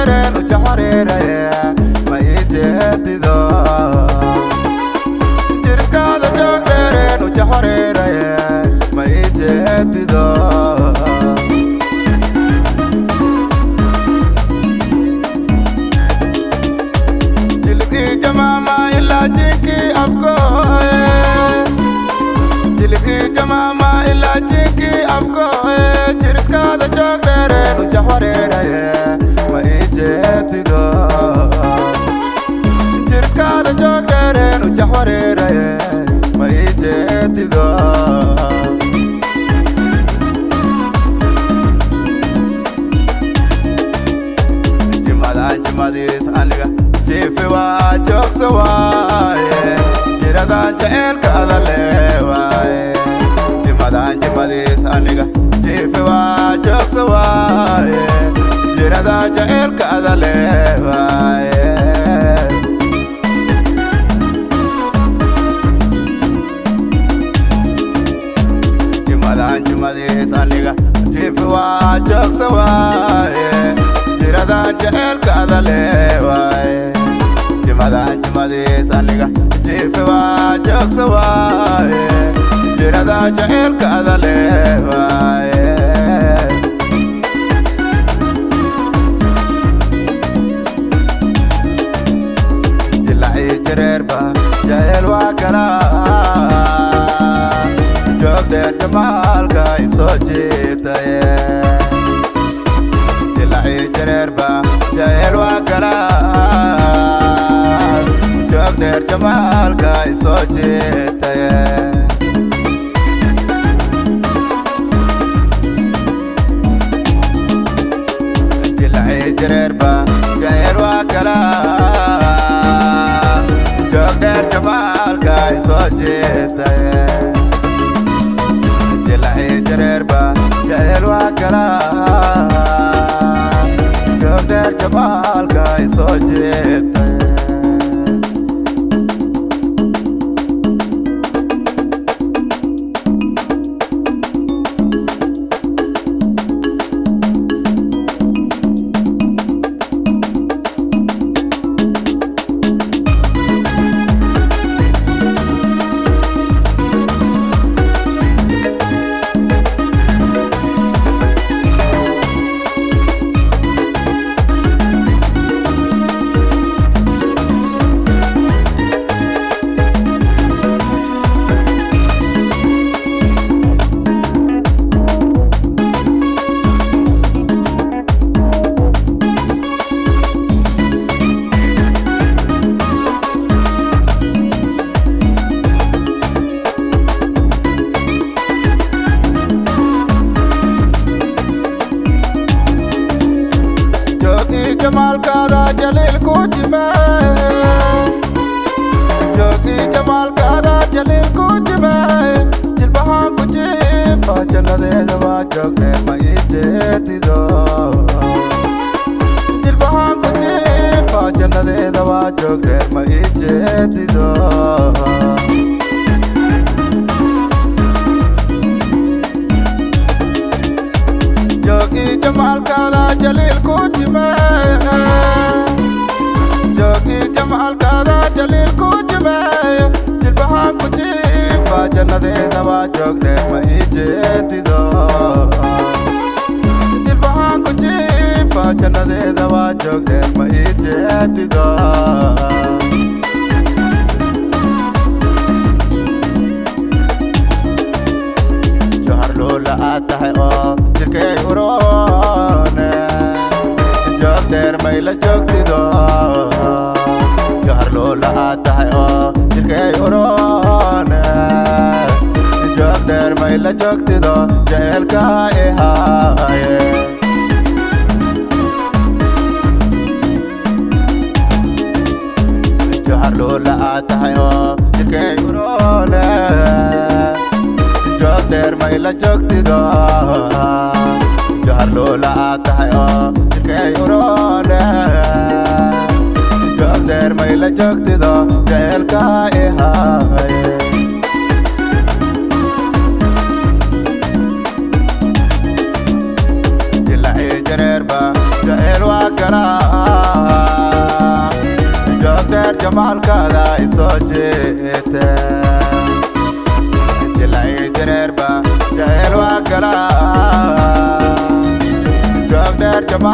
dheereen u jaxwareeraya ma ii jeedido jiriskaada joog dheereen u jaxwareeraya ma ii jeedido jilibkii jamaama ilaa jinkii afkooye jilibkii jamaama ilaa jinkii afkooye jiriskaada joog dheereen u jaxwareeraya ma ii jeedido jiriskaada joog dheereen u jaxwareeraya ma ii jeedido jimadaan jimadiis aniga jiifi waa joogsa waaye jiradaan jaceelkaada leewaaye jimadaan jimadiis aniga jiifi waa joogsa waaye jiradaan jaceelkaada leewaaye jimadaan jimadiis aniga jiifi waa joogsa waaye jiradaan jaceelkaada leewaaye jimadaan jimadiis aniga jiifi waa joogsa waaye jiradaan jaceelkaada leewaaye jilacii jireerba jaceyl waa galaa joog dheer jamaalka isoo jiitaye jilacii jireerba jaceyl waa galaa joog dheer jamaalka isoo jiitaye jilacii jireerba jaceyl waa galaa joog dheer jamaalka isoo jiitaye jilacii jireerba jaceyl waa galaa joog dheer jamaalka isoo jiitaye jamalkaada jaliil ku jime joogi jamalkaada jaliil ku jime jilbahaan ku jiifa jannadeeda waa joogne ma ii jeedido jilbahaan ku jiifa jannadeeda waa joogne ma ii jeedido joogi jamalkaada jaliil ku jime joogi jamalkaada jaliil ku jime jilbahaan ku jiifa jannadeeda waa joogne ma ii jeedido jilbahaan ku jiifa jannadeeda waa joogne ma ii jeedido johar loola aad tahay oo jirkay uroone joog dheer may la joogtido johar loola aad tahay oo jirkay uroone joog dheer may la joogtido jaceelka ihaaye johar loola aad tahay oo jirkay uroone joog dheer may la joogtido johar loola aad tahay oo jirkay uroone joog dheer may la joogtido jaceelka ihaaye jilacii jireerba jaceyl waa galaa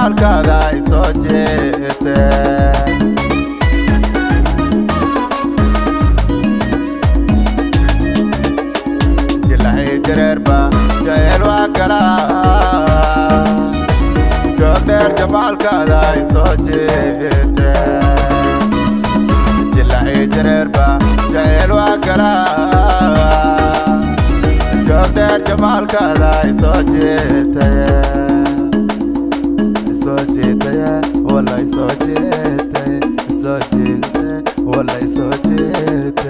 جمال كذا يسوجيت جلعي جريربا جايل وكلا جودر جمال كذا يسوجيت جلعي جريربا جايل وكلا جودر جمال كذا يسوجيت والله يسوجيت والله يسوجيت